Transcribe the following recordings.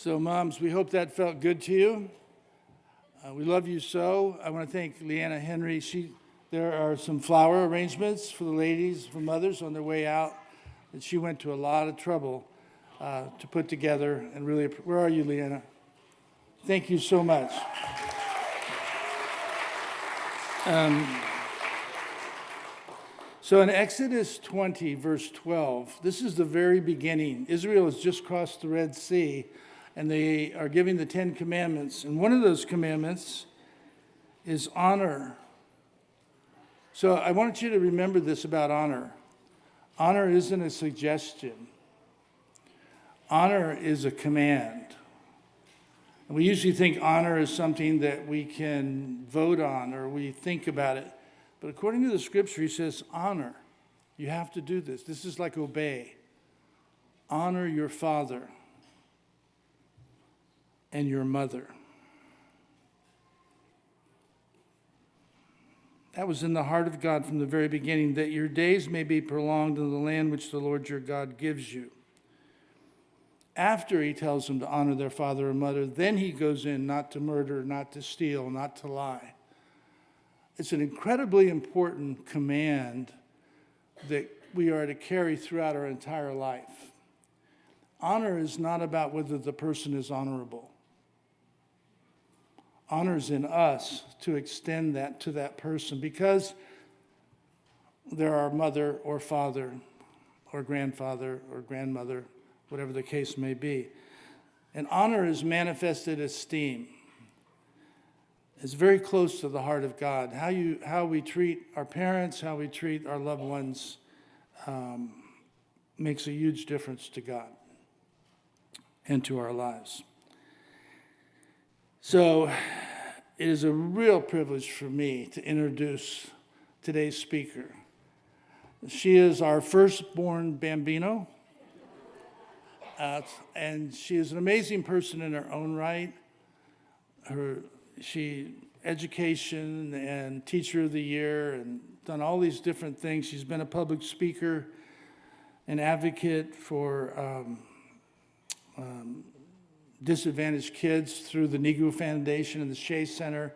So, moms, we hope that felt good to you. We love you so. I want to thank Leanna Henry. There are some flower arrangements for the ladies, for mothers on their way out, that she went to a lot of trouble to put together. And really, where are you, Leanna? Thank you so much. So in Exodus 20, verse 12, this is the very beginning. Israel has just crossed the Red Sea, and they are giving the 10 Commandments. And one of those commandments is honor. So I want you to remember this about honor. Honor isn't a suggestion. Honor is a command. And we usually think honor is something that we can vote on or we think about it. But according to the scripture, he says, honor. You have to do this. This is like obey. Honor your father and your mother. That was in the heart of God from the very beginning, that your days may be prolonged in the land which the Lord your God gives you. After he tells them to honor their father and mother, then he goes in not to murder, not to steal, not to lie. It's an incredibly important command that we are to carry throughout our entire life. Honor is not about whether the person is honorable. Honor is in us to extend that to that person because they're our mother or father or grandfather or grandmother, whatever the case may be. And honor is manifested esteem. It's very close to the heart of God. How we treat our parents, how we treat our loved ones makes a huge difference to God and to our lives. So it is a real privilege for me to introduce today's speaker. She is our firstborn Bambino, and she is an amazing person in her own right. She education and teacher of the year and done all these different things. She's been a public speaker, an advocate for disadvantaged kids through the Negro Foundation and the Shea Center.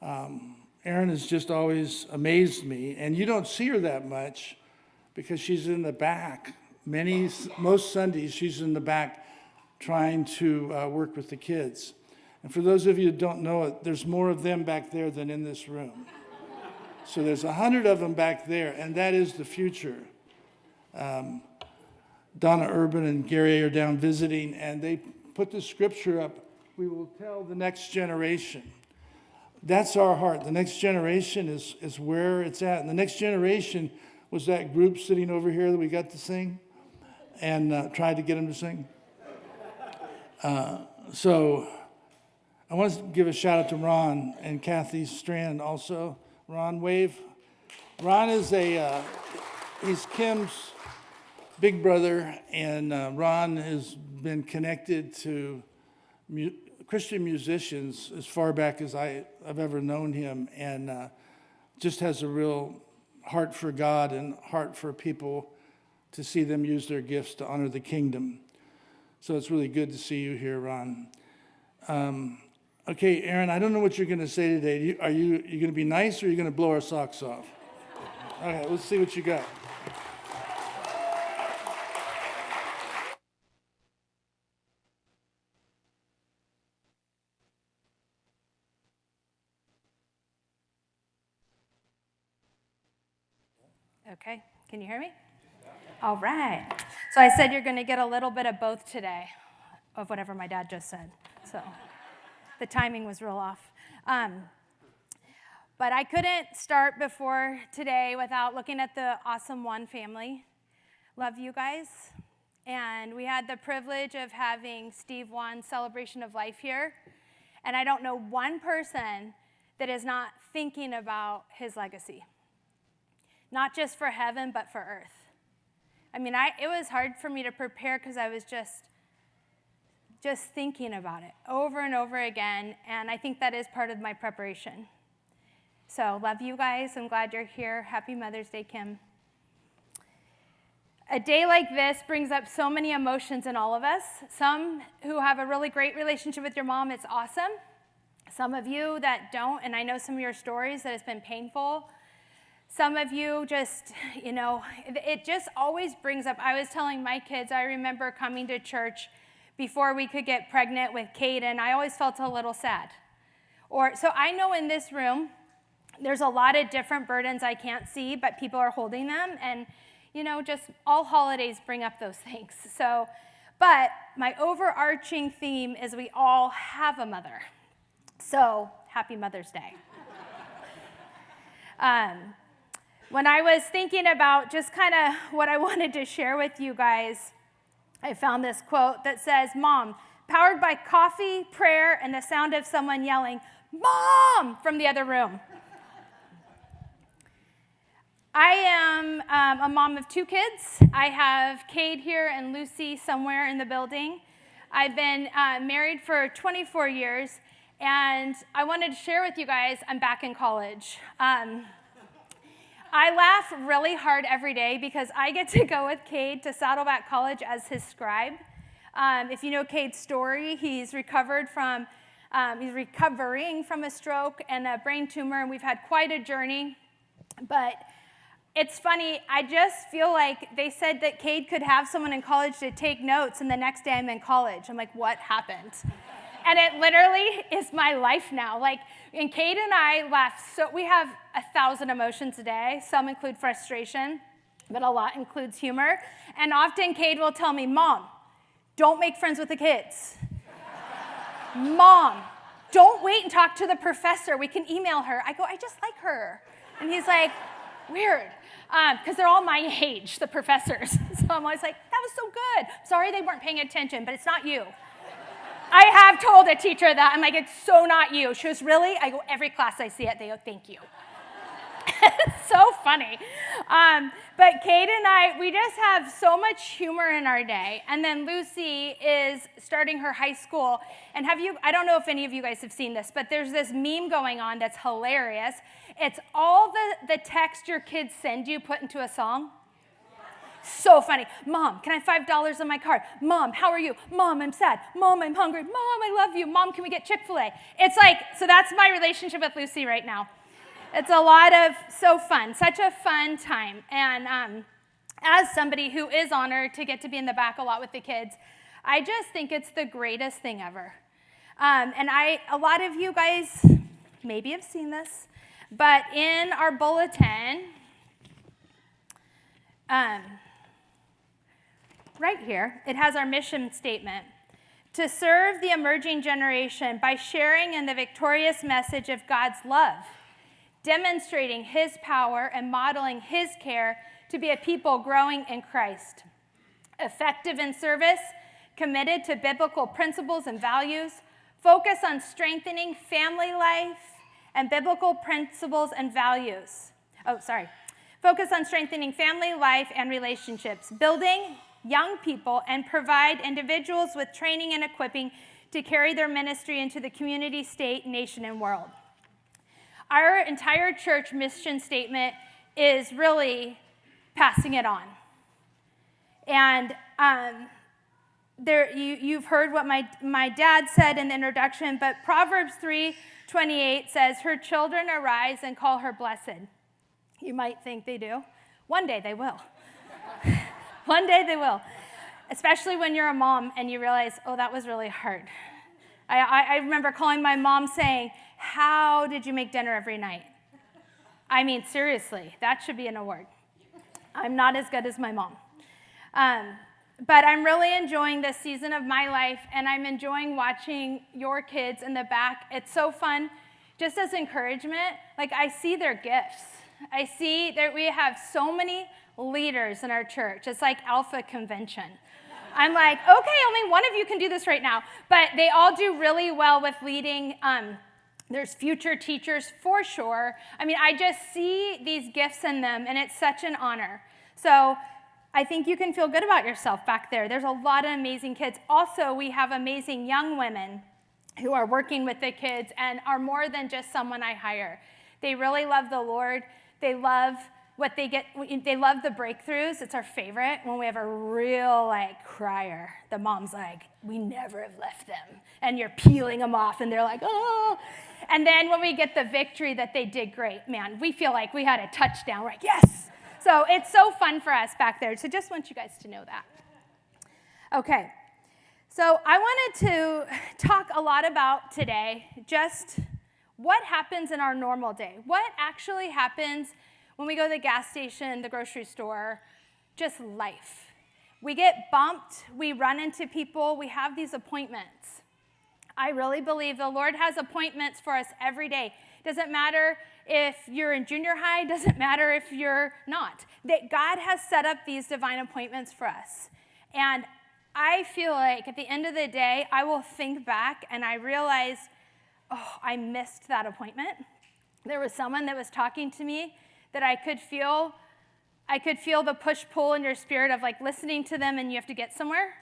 Erin has just always amazed me, and you don't see her that much because she's in the back. Most Sundays she's in the back trying to work with the kids. And for those of you who don't know it, there's more of them back there than in this room. So there's 100 of them back there, and that is the future. Donna Urban and Gary are down visiting, and they put the scripture up. We will tell the next generation. That's our heart. The next generation is where it's at. And the next generation was that group sitting over here that we got to sing and tried to get them to sing. So I want to give a shout out to Ron and Kathy Strand also. Ron, wave. Ron is he's Kim's big brother, and Ron has been connected to Christian musicians as far back as I've ever known him, and just has a real heart for God and heart for people to see them use their gifts to honor the kingdom. So it's really good to see you here, Ron. Okay, Erin, I don't know what you're going to say today. Are you going to be nice or are you going to blow our socks off? Okay, let's see what you got. Okay, can you hear me? All right. So I said you're going to get a little bit of both today, of whatever my dad just said. So the timing was real off. But I couldn't start before today without looking at the Awesome One family. Love you guys. And we had the privilege of having Steve Wan's Celebration of Life here. And I don't know one person that is not thinking about his legacy. Not just for heaven, but for earth. I mean, it was hard for me to prepare because I was just thinking about it over and over again, and I think that is part of my preparation. So, love you guys. I'm glad you're here. Happy Mother's Day, Kim. A day like this brings up so many emotions in all of us. Some who have a really great relationship with your mom, it's awesome. Some of you that don't, and I know some of your stories that it's been painful. Some of you just, it just always brings up. I was telling my kids, I remember coming to church before we could get pregnant with Caden. I always felt a little sad. So I know in this room, there's a lot of different burdens I can't see, but people are holding them. And, just all holidays bring up those things. But my overarching theme is we all have a mother. So happy Mother's Day. When I was thinking about just kind of what I wanted to share with you guys, I found this quote that says, "Mom, powered by coffee, prayer, and the sound of someone yelling, 'Mom!' from the other room." I am a mom of 2 kids. I have Cade here and Lucy somewhere in the building. I've been married for 24 years, and I wanted to share with you guys, I'm back in college. I laugh really hard every day because I get to go with Cade to Saddleback College as his scribe. If you know Cade's story, he's recovering from a stroke and a brain tumor, and we've had quite a journey. But it's funny, I just feel like they said that Cade could have someone in college to take notes, and the next day I'm in college. I'm like, what happened? And it literally is my life now. And Cade and I laugh. So we have 1,000 emotions a day. Some include frustration, but a lot includes humor. And often Cade will tell me, "Mom, don't make friends with the kids." "Mom, don't wait and talk to the professor. We can email her." I go, "I just like her." And he's like, "Weird." Because they're all my age, the professors. So I'm always like, "That was so good. Sorry they weren't paying attention, but it's not you." I have told a teacher that. I'm like, "It's so not you." She goes, "Really?" I go, "Every class I see it, they go, 'Thank you.'" It's so funny. But Cade and I, we just have so much humor in our day. And then Lucy is starting her high school. And I don't know if any of you guys have seen this, but there's this meme going on that's hilarious. It's all the text your kids send you put into a song. So funny. "Mom, can I have $5 on my card? Mom, how are you? Mom, I'm sad. Mom, I'm hungry. Mom, I love you. Mom, can we get Chick-fil-A?" It's like, so that's my relationship with Lucy right now. It's a lot of so fun, such a fun time. And as somebody who is honored to get to be in the back a lot with the kids, I just think it's the greatest thing ever. And a lot of you guys maybe have seen this, but in our bulletin, right here, it has our mission statement: to serve the emerging generation by sharing in the victorious message of God's love, demonstrating his power and modeling his care to be a people growing in Christ, effective in service, committed to biblical principles and values, focus on strengthening family life and biblical principles and values. Focus on strengthening family life and relationships, building young people, and provide individuals with training and equipping to carry their ministry into the community, state, nation, and world. Our entire church mission statement is really passing it on. And you've heard what my dad said in the introduction, but Proverbs 3:28 says, "Her children arise and call her blessed." You might think they do. One day they will. One day they will. Especially when you're a mom and you realize, oh, that was really hard. I remember calling my mom saying, "How did you make dinner every night?" I mean, seriously, that should be an award. I'm not as good as my mom. But I'm really enjoying this season of my life, and I'm enjoying watching your kids in the back. It's so fun. Just as encouragement, I see their gifts. I see that we have so many leaders in our church. It's like Alpha Convention. I'm like, okay, only one of you can do this right now. But they all do really well with leading. There's future teachers for sure. I mean, I just see these gifts in them, and it's such an honor. So I think you can feel good about yourself back there. There's a lot of amazing kids. Also, we have amazing young women who are working with the kids and are more than just someone I hire. They really love the Lord. They love They love the breakthroughs. It's our favorite when we have a real crier. The mom's like, we never have left them. And you're peeling them off and they're like, oh. And then when we get the victory that they did great, man, we feel like we had a touchdown. We're like, yes. So it's so fun for us back there. So just want you guys to know that. Okay. So I wanted to talk a lot about today just what happens in our normal day. What actually happens when we go to the gas station, the grocery store, just life. We get bumped, we run into people, we have these appointments. I really believe the Lord has appointments for us every day. Doesn't matter if you're in junior high, doesn't matter if you're not. That God has set up these divine appointments for us. And I feel like at the end of the day, I will think back and I realize, oh, I missed that appointment. There was someone that was talking to me that I could feel the push-pull in your spirit of listening to them and you have to get somewhere,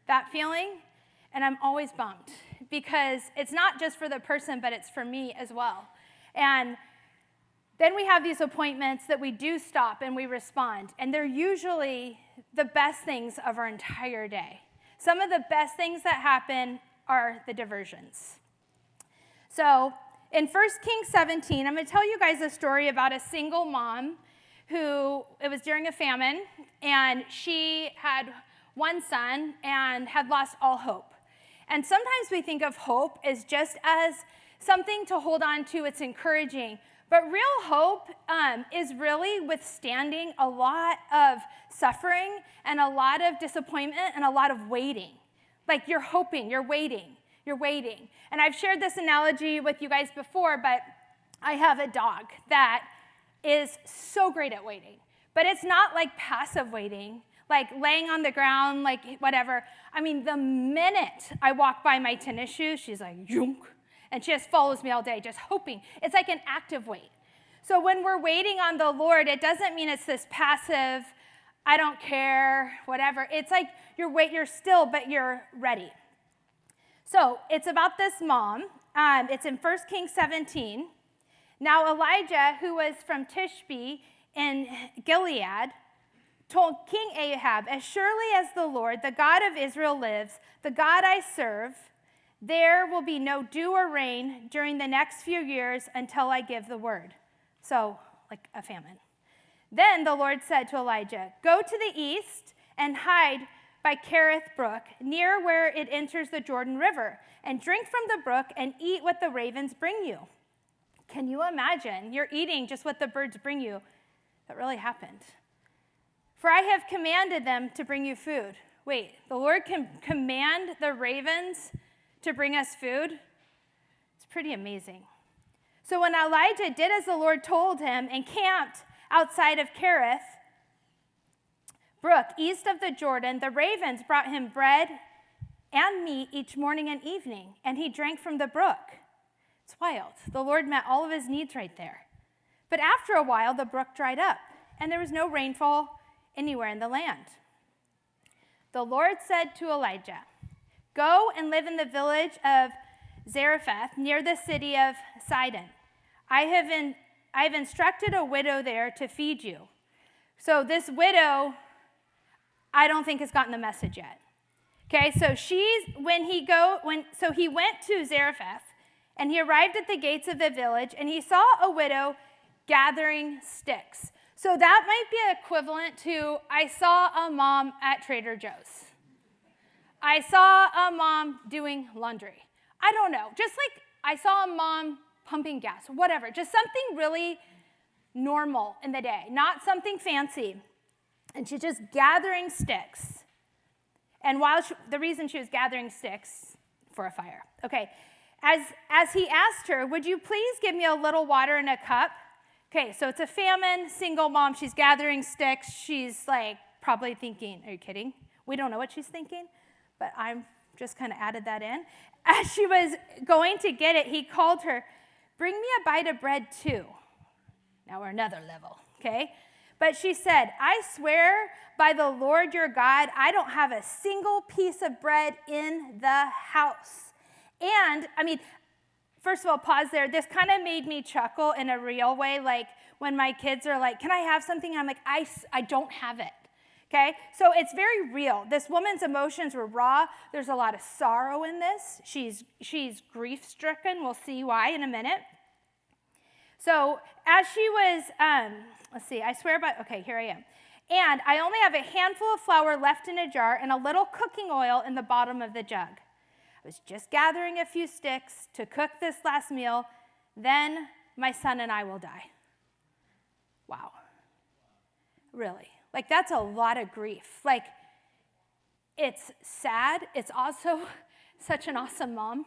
that feeling. And I'm always bummed because it's not just for the person, but it's for me as well. And then we have these appointments that we do stop and we respond. And they're usually the best things of our entire day. Some of the best things that happen are the diversions. So in 1 Kings 17, I'm going to tell you guys a story about a single mom who, it was during a famine, and she had one son and had lost all hope. And sometimes we think of hope as just as something to hold on to, it's encouraging. But real hope is really withstanding a lot of suffering and a lot of disappointment and a lot of waiting. You're hoping, you're waiting. And I've shared this analogy with you guys before, but I have a dog that is so great at waiting. But it's not passive waiting, laying on the ground, whatever. I mean, the minute I walk by my tennis shoes, she's like, yunk. And she just follows me all day, just hoping. It's like an active wait. So when we're waiting on the Lord, it doesn't mean it's this passive, I don't care, whatever. It's like you're still, but you're ready. So it's about this mom. It's in 1 Kings 17. Now Elijah, who was from Tishbe in Gilead, told King Ahab, as surely as the Lord, the God of Israel lives, the God I serve, there will be no dew or rain during the next few years until I give the word. So, like a famine. Then the Lord said to Elijah, go to the east and hide by Kerith Brook, near where it enters the Jordan River, and drink from the brook and eat what the ravens bring you. Can you imagine? You're eating just what the birds bring you. That really happened. For I have commanded them to bring you food. Wait, the Lord can command the ravens to bring us food? It's pretty amazing. So when Elijah did as the Lord told him and camped outside of Kerith Brook, east of the Jordan, the ravens brought him bread and meat each morning and evening, and he drank from the brook. It's wild. The Lord met all of his needs right there. But after a while, the brook dried up, and there was no rainfall anywhere in the land. The Lord said to Elijah, go and live in the village of Zarephath near the city of Sidon. I have instructed a widow there to feed you. So this widow, I don't think has gotten the message yet. Okay, so he went to Zarephath, and he arrived at the gates of the village, and he saw a widow gathering sticks. So that might be equivalent to, I saw a mom at Trader Joe's. I saw a mom doing laundry. I don't know, just like I saw a mom pumping gas, whatever, just something really normal in the day, not something fancy. And she's just gathering sticks. And the reason she was gathering sticks for a fire. Okay, as he asked her, would you please give me a little water in a cup? Okay, so it's a famine, single mom, she's gathering sticks. She's probably thinking, are you kidding? We don't know what she's thinking, but I'm just kind of added that in. As she was going to get it, he called her, bring me a bite of bread too. Now we're another level, okay? But she said, I swear by the Lord your God, I don't have a single piece of bread in the house. And, first of all, pause there. This kind of made me chuckle in a real way, like when my kids are like, can I have something? I'm like, I don't have it. Okay, so it's very real. This woman's emotions were raw. There's a lot of sorrow in this. She's grief-stricken. We'll see why in a minute. So as she was, let's see, I swear by, okay, here I am. And I only have a handful of flour left in a jar and a little cooking oil in the bottom of the jug. I was just gathering a few sticks to cook this last meal. Then my son and I will die. Wow. Really? Like, that's a lot of grief. Like, it's sad. It's also such an awesome mom.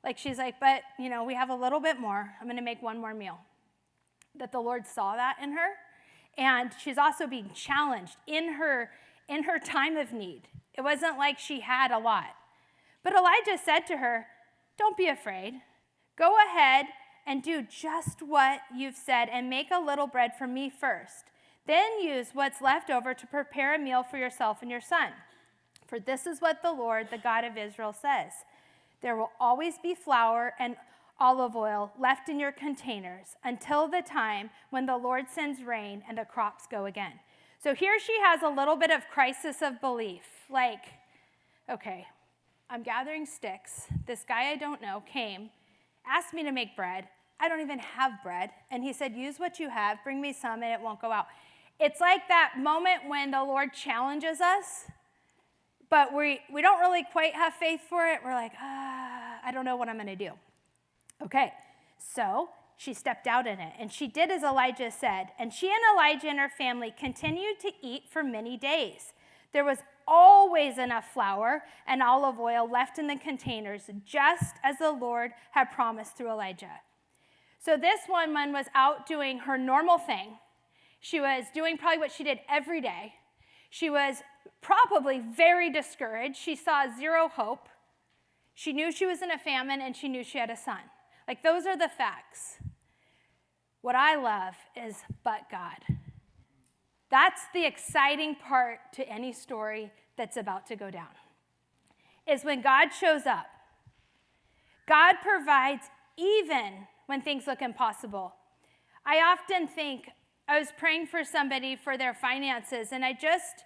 Like, she's like, but, we have a little bit more. I'm going to make one more meal. That the Lord saw that in her. And she's also being challenged in her time of need. It wasn't like she had a lot. But Elijah said to her, don't be afraid. Go ahead and do just what you've said and make a little bread for me first. Then use what's left over to prepare a meal for yourself and your son. For this is what the Lord, the God of Israel, says. There will always be flour and olive oil left in your containers until the time when the Lord sends rain and the crops go again. So here she has a little bit of crisis of belief. Like, okay, I'm gathering sticks. This guy I don't know came, asked me to make bread. I don't even have bread. And he said, use what you have, bring me some, and it won't go out. It's like that moment when the Lord challenges us, but we don't really quite have faith for it. We're like, I don't know what I'm going to do. Okay, so she stepped out in it, and she did as Elijah said, and she and Elijah and her family continued to eat for many days. There was always enough flour and olive oil left in the containers, just as the Lord had promised through Elijah. So this woman was out doing her normal thing. She was doing probably what she did every day. She was probably very discouraged. She saw zero hope. She knew she was in a famine, and she knew she had a son. Like, those are the facts. What I love is, but God. That's the exciting part to any story that's about to go down, is when God shows up. God provides even when things look impossible. I often think, I was praying for somebody for their finances, and I just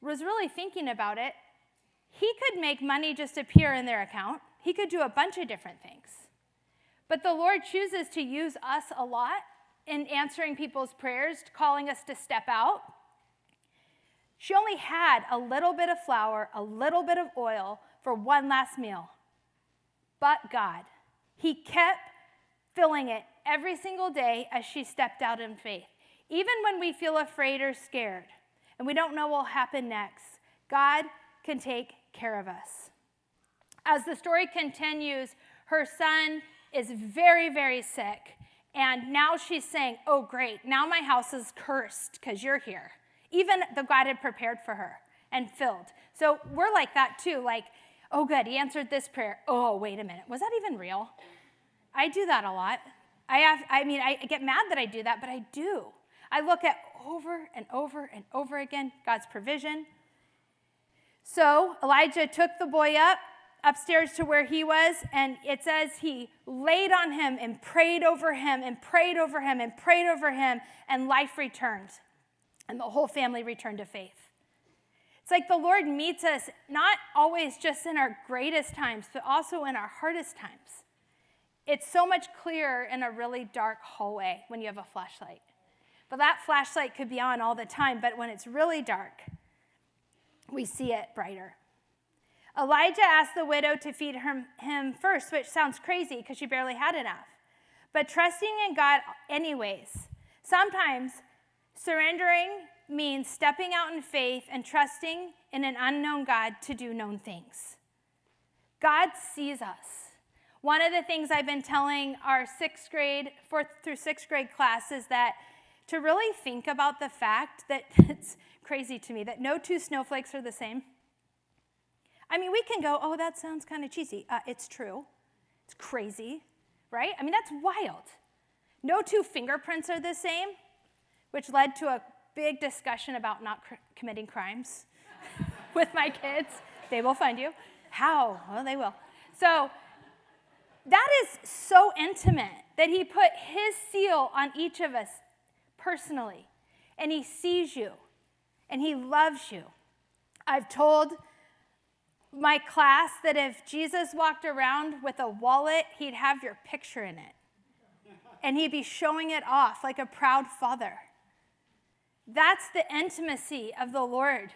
was really thinking about it. He could make money just appear in their account. He could do a bunch of different things. But the Lord chooses to use us a lot in answering people's prayers, calling us to step out. She only had a little bit of flour, a little bit of oil for one last meal. But God, He kept filling it every single day as she stepped out in faith. Even when we feel afraid or scared and we don't know what will happen next, God can take care of us. As the story continues, her son is very, very sick. And now she's saying, oh, great, now my house is cursed because you're here. Even though God had prepared for her and filled. So we're like that too, like, oh, good, he answered this prayer. Oh, wait a minute, was that even real? I do that a lot. I get mad that I do that, but I do. I look at over and over and over again God's provision. So Elijah took the boy upstairs to where he was, and it says he laid on him and prayed over him and prayed over him and prayed over him, and life returned, and the whole family returned to faith. It's like the Lord meets us not always just in our greatest times, but also in our hardest times. It's so much clearer in a really dark hallway when you have a flashlight. But that flashlight could be on all the time, but when it's really dark, we see it brighter. Elijah asked the widow to feed him first, which sounds crazy because she barely had enough. But trusting in God anyways. Sometimes surrendering means stepping out in faith and trusting in an unknown God to do known things. God sees us. One of the things I've been telling our 4th through 6th grade class is that to really think about the fact that it's crazy to me that no two snowflakes are the same. I mean, we can go, oh, that sounds kind of cheesy. It's true. It's crazy, right? I mean, that's wild. No two fingerprints are the same, which led to a big discussion about not committing crimes with my kids. They will find you. How? Well, they will. So That is so intimate that he put his seal on each of us personally. And he sees you. And he loves you. I've told my class that if Jesus walked around with a wallet, he'd have your picture in it. And he'd be showing it off like a proud father. That's the intimacy of the Lord.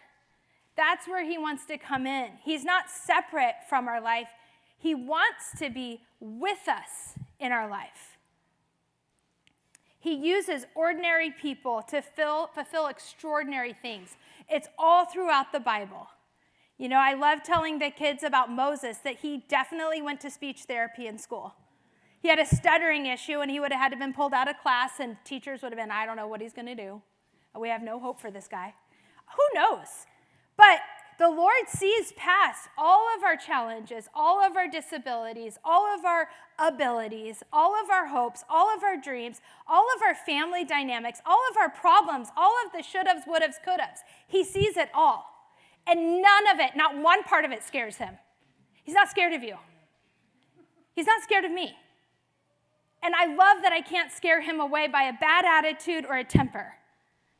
That's where he wants to come in. He's not separate from our life. He wants to be with us in our life. He uses ordinary people to fulfill extraordinary things. It's all throughout the Bible. You know, I love telling the kids about Moses that he definitely went to speech therapy in school. He had a stuttering issue, and he would have had to been pulled out of class, and teachers would have been, I don't know what he's going to do. We have no hope for this guy. Who knows? But the Lord sees past all of our challenges, all of our disabilities, all of our abilities, all of our hopes, all of our dreams, all of our family dynamics, all of our problems, all of the should-haves, would-haves, could-haves. He sees it all. And none of it, not one part of it scares him. He's not scared of you. He's not scared of me. And I love that I can't scare him away by a bad attitude or a temper.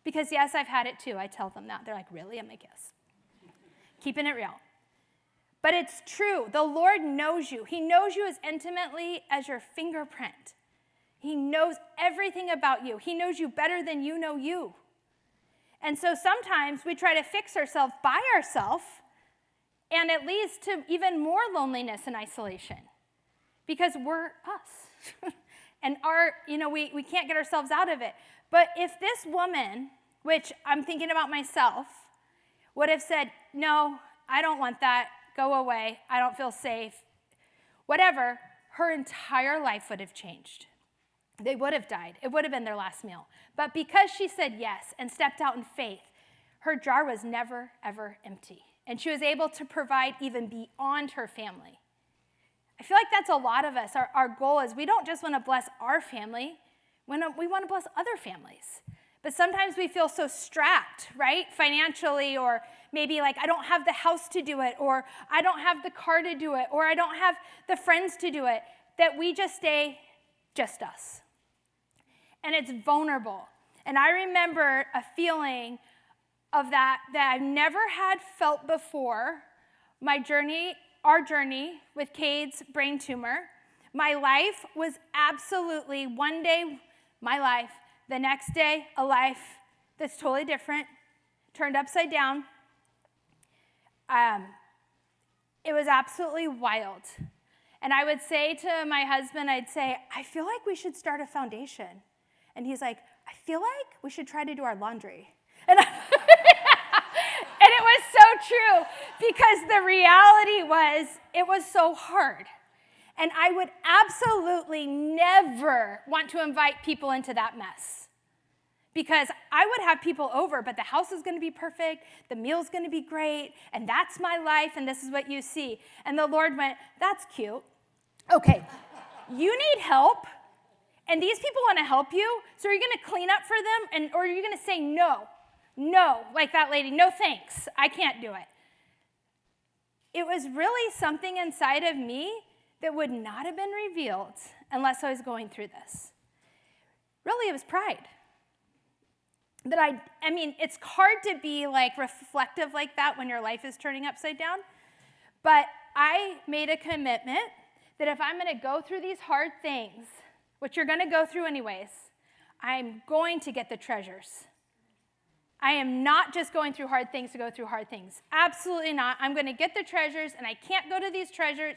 Because yes, I've had it too. I tell them that. They're like, really? I'm like, yes. Keeping it real. But it's true. The Lord knows you. He knows you as intimately as your fingerprint. He knows everything about you. He knows you better than you know you. And so sometimes we try to fix ourselves by ourselves, and it leads to even more loneliness and isolation because we're us. And we can't get ourselves out of it. But if this woman, which I'm thinking about myself, would have said, no, I don't want that, go away, I don't feel safe, whatever, her entire life would have changed. They would have died. It would have been their last meal. But because she said yes and stepped out in faith, her jar was never, ever empty. And she was able to provide even beyond her family. I feel like that's a lot of us. Our goal is we don't just want to bless our family, we want to bless other families. But sometimes we feel so strapped, right, financially, or maybe like I don't have the house to do it, or I don't have the car to do it, or I don't have the friends to do it, that we just stay just us. And it's vulnerable. And I remember a feeling of that I've never had felt before. Our journey with Cade's brain tumor. My life was absolutely one day my life, the next day a life that's totally different, turned upside down. It was absolutely wild. And I would say to my husband, I'd say, I feel like we should start a foundation. And he's like, I feel like we should try to do our laundry. And, and it was so true because the reality was it was so hard. And I would absolutely never want to invite people into that mess. Because I would have people over, but the house is going to be perfect, the meal's going to be great, and that's my life, and this is what you see. And the Lord went, that's cute. Okay, you need help, and these people want to help you, so are you going to clean up for them, or are you going to say no, like that lady, no thanks, I can't do it. It was really something inside of me that would not have been revealed unless I was going through this. Really, it was pride. That I mean, it's hard to be like reflective like that when your life is turning upside down, but I made a commitment that if I'm going to go through these hard things, which you're going to go through anyways, I'm going to get the treasures. I am not just going through hard things to go through hard things. Absolutely not. I'm going to get the treasures, and I can't go to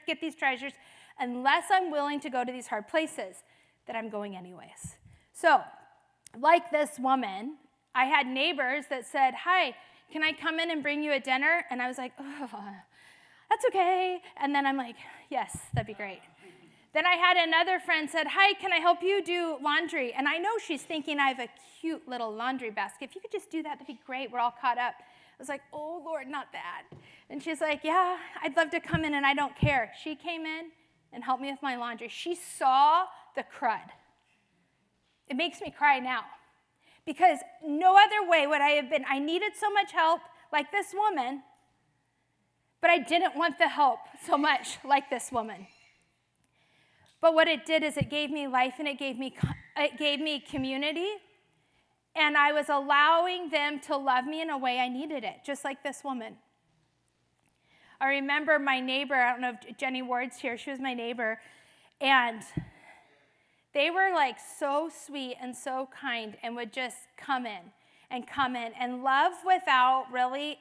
get these treasures unless I'm willing to go to these hard places that I'm going anyways. So, like this woman, I had neighbors that said, hi, can I come in and bring you a dinner? And I was like, oh, that's okay. And then I'm like, yes, that'd be great. Then I had another friend said, hi, can I help you do laundry? And I know she's thinking I have a cute little laundry basket. If you could just do that, that'd be great. We're all caught up. I was like, oh, Lord, not that. And she's like, yeah, I'd love to come in, and I don't care. She came in and helped me with my laundry. She saw the crud. It makes me cry now. Because no other way would I have been. I needed so much help like this woman, but I didn't want the help so much like this woman. But what it did is it gave me life and it gave me community. And I was allowing them to love me in a way I needed it, just like this woman. I remember my neighbor, I don't know if Jenny Ward's here, she was my neighbor, and they were like so sweet and so kind and would just come in and love without really,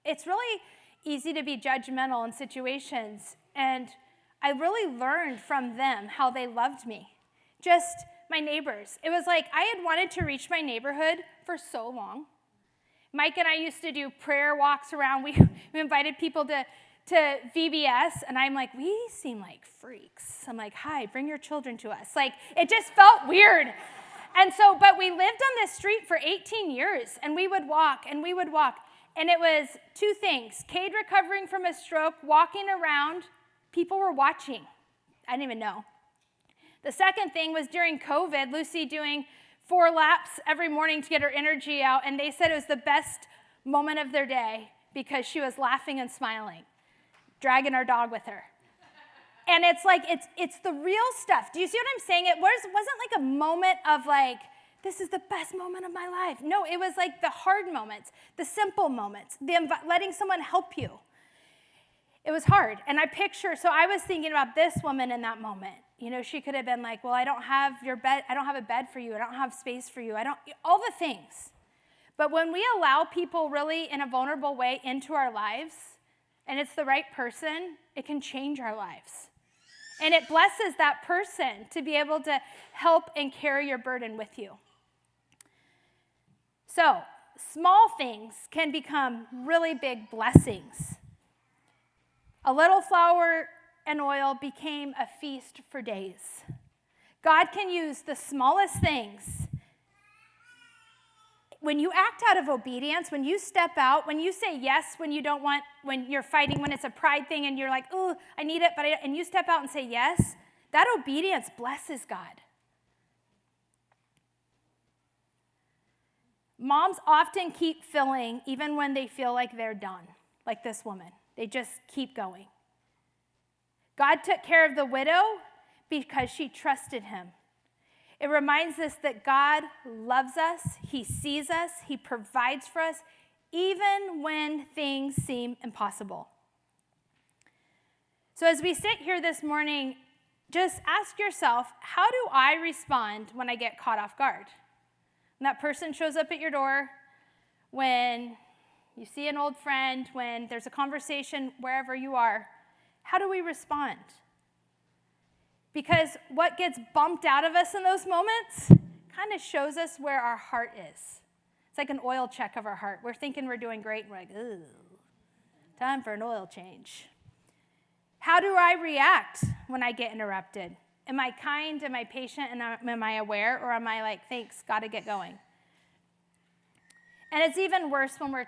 it's really easy to be judgmental in situations. And I really learned from them how they loved me. Just my neighbors. It was like I had wanted to reach my neighborhood for so long. Mike and I used to do prayer walks around. We invited people to VBS, and I'm like, we seem like freaks. I'm like, hi, bring your children to us. Like, it just felt weird. And so, but we lived on this street for 18 years, and we would walk. And it was two things. Cade recovering from a stroke, walking around, people were watching. I didn't even know. The second thing was during COVID, Lucy doing 4 laps every morning to get her energy out, and they said it was the best moment of their day because she was laughing and smiling, dragging our dog with her. And it's like, it's the real stuff. Do you see what I'm saying? It wasn't like a moment of like, this is the best moment of my life. No, it was like the hard moments, the simple moments, letting someone help you. It was hard. And so I was thinking about this woman in that moment. You know, she could have been like, well, I don't have your bed. I don't have a bed for you. I don't have space for you. All the things. But when we allow people really in a vulnerable way into our lives, and it's the right person, it can change our lives. And it blesses that person to be able to help and carry your burden with you. So, small things can become really big blessings. A little flour and oil became a feast for days. God can use the smallest things. When you act out of obedience, when you step out, when you say yes, when you're fighting, when it's a pride thing and you're like, oh, I need it, and you step out and say yes, that obedience blesses God. Moms often keep filling even when they feel like they're done, like this woman. They just keep going. God took care of the widow because she trusted him. It reminds us that God loves us, he sees us, he provides for us, even when things seem impossible. So as we sit here this morning, just ask yourself, how do I respond when I get caught off guard? When that person shows up at your door, when you see an old friend, when there's a conversation wherever you are, how do we respond? Because what gets bumped out of us in those moments kind of shows us where our heart is. It's like an oil check of our heart. We're thinking we're doing great, and we're like, ooh, time for an oil change. How do I react when I get interrupted? Am I kind? Am I patient? And am I aware? Or am I like, thanks, got to get going? And it's even worse when we're